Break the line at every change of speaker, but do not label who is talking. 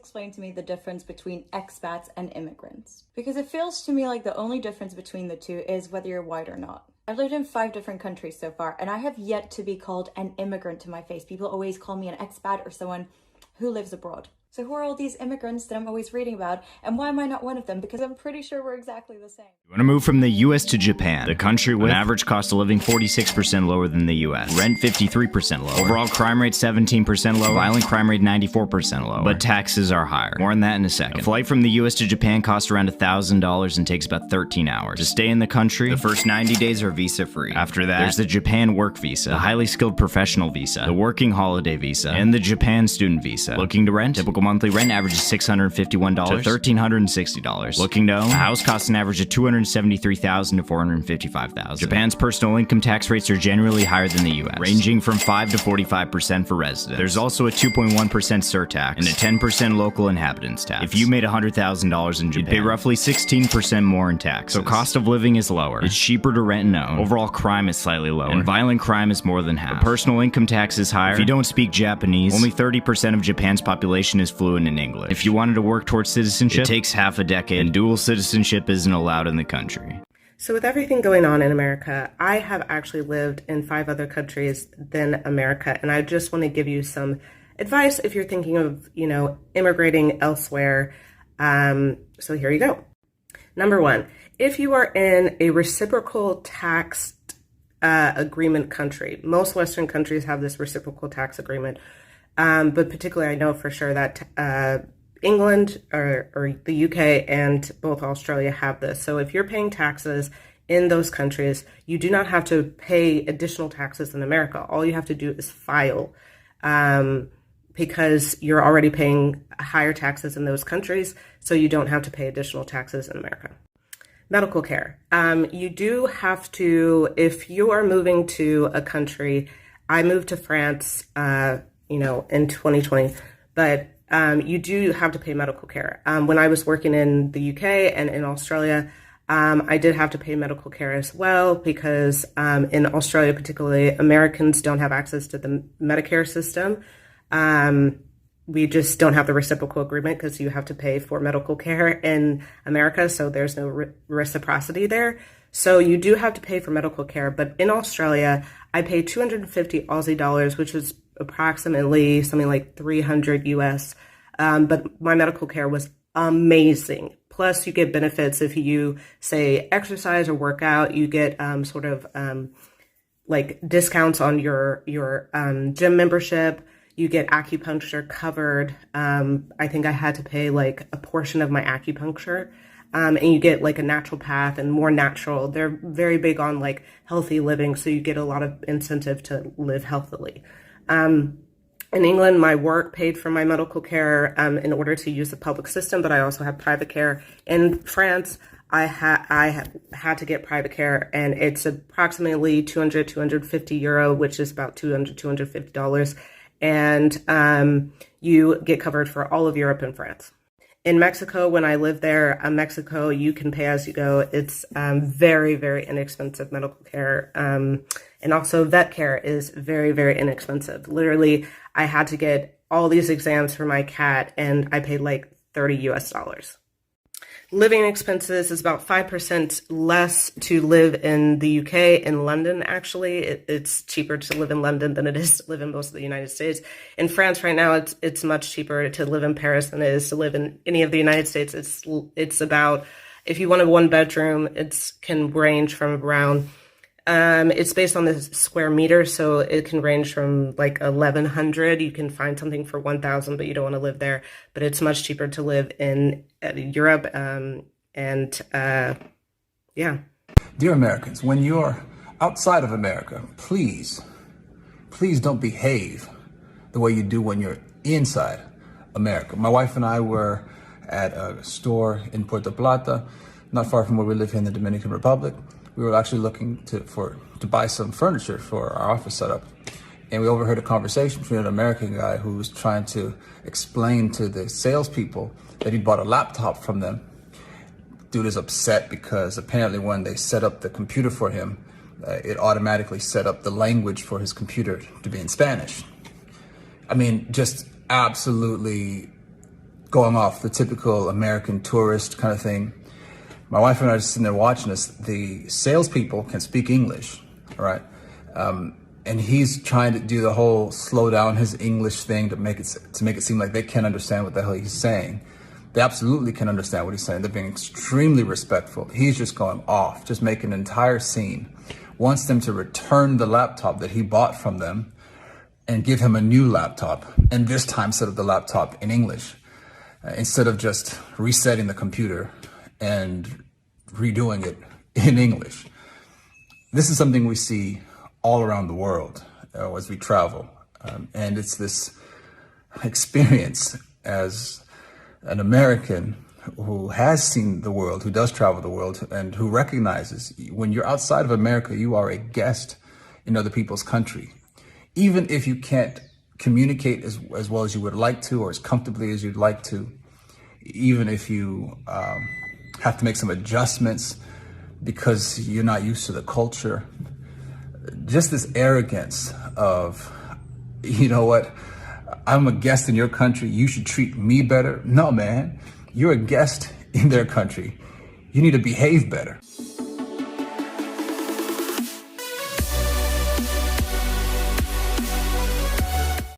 explain to me the difference between expats and immigrants? Because it feels to me like the only difference between the two is whether you're white or not. I've lived in 5 different countries so far, and I have yet to be called an immigrant to my face. People always call me an expat or someone who lives abroad. So who are all these immigrants that I'm always reading about, and why am I not one of them? Because I'm pretty sure we're exactly the same.
You want to move from the US to Japan, the country with an average cost of living 46% lower than the US, rent 53% lower, overall crime rate 17% lower, violent crime rate 94% lower, but taxes are higher. More on that in a second. A flight from the US to Japan costs around $1,000 and takes about 13 hours. To stay in the country, the first 90 days are visa free. After that, there's the Japan work visa, the highly skilled professional visa, the working holiday visa, and the Japan student visa. Looking to rent? Typical monthly rent averages $651 to $1,360. Looking to own? A house costs an average of $273,000 to $455,000. Japan's personal income tax rates are generally higher than the US, ranging from 5 to 45% for residents. There's also a 2.1% surtax and a 10% local inhabitants tax. If you made $100,000 in Japan, you'd pay roughly 16% more in taxes. So cost of living is lower. It's cheaper to rent and own. Overall crime is slightly lower, and violent crime is more than half. The personal income tax is higher. If you don't speak Japanese, only 30% of Japan's population is fluent in English. If you wanted to work towards citizenship, it takes half a decade, and dual citizenship isn't allowed in the country.
So with everything going on in America, I have actually lived in 5 other countries than America, and I just want to give you some advice if you're thinking of, immigrating elsewhere. So here you go. Number 1, if you are in a reciprocal tax agreement country, most Western countries have this reciprocal tax agreement, but particularly I know for sure that England or the UK and both Australia have this. So if you're paying taxes in those countries, you do not have to pay additional taxes in America. All you have to do is file because you're already paying higher taxes in those countries, so you don't have to pay additional taxes in America. Medical care. You do have to, if you are moving to a country, I moved to France, in 2020, but you do have to pay medical care. When I was working in the UK and in Australia, I did have to pay medical care as well because in Australia, particularly, Americans don't have access to the Medicare system. We just don't have the reciprocal agreement because you have to pay for medical care in America, so there's no reciprocity there. So you do have to pay for medical care, but in Australia, I paid 250 Aussie dollars, which is approximately something like 300 US. But my medical care was amazing. Plus, you get benefits if you, say, exercise or work out. You get like discounts on your gym membership. You get acupuncture covered. I think I had to pay like a portion of my acupuncture. And you get like a naturopath and more natural. They're very big on like healthy living, so you get a lot of incentive to live healthily. In England, my work paid for my medical care in order to use the public system, but I also have private care. In France, I had to get private care, and it's approximately 250 euro, which is about $250. And you get covered for all of Europe and France. In Mexico, when I lived there, Mexico, you can pay as you go. It's very, very inexpensive medical care. And also vet care is very, very inexpensive. Literally, I had to get all these exams for my cat, and I paid like $30 US. Living expenses is about 5% less to live in the UK. In London, actually, it's cheaper to live in London than it is to live in most of the United States. In France right now, it's much cheaper to live in Paris than it is to live in any of the United States. It's about, if you want a 1-bedroom, it can range from around, it's based on the square meter, so it can range from like 1,100. You can find something for 1,000, but you don't want to live there. But it's much cheaper to live in Europe, yeah.
Dear Americans, when you're outside of America, please don't behave the way you do when you're inside America. My wife and I were at a store in Puerto Plata, not far from where we live here in the Dominican Republic. We were actually looking to buy some furniture for our office setup. And we overheard a conversation between an American guy who was trying to explain to the salespeople that he bought a laptop from them. Dude is upset because apparently when they set up the computer for him, it automatically set up the language for his computer to be in Spanish. I mean, just absolutely going off, the typical American tourist kind of thing. My wife and I are just sitting there watching this. The salespeople can speak English, all right? And he's trying to do the whole slow down his English thing to make it seem like they can't understand what the hell he's saying. They absolutely can understand what he's saying. They're being extremely respectful. He's just going off, just making an entire scene. Wants them to return the laptop that he bought from them and give him a new laptop, and this time set up the laptop in English, instead of just resetting the computer and redoing it in English. This is something we see all around the world as we travel. And it's this experience as an American who has seen the world, who does travel the world, and who recognizes when you're outside of America, you are a guest in other people's country. Even if you can't communicate as well as you would like to, or as comfortably as you'd like to, even if you have to make some adjustments because you're not used to the culture, just this arrogance of, you know what, I'm a guest in your country, you should treat me better. No, man, you're a guest in their country. You need to behave better.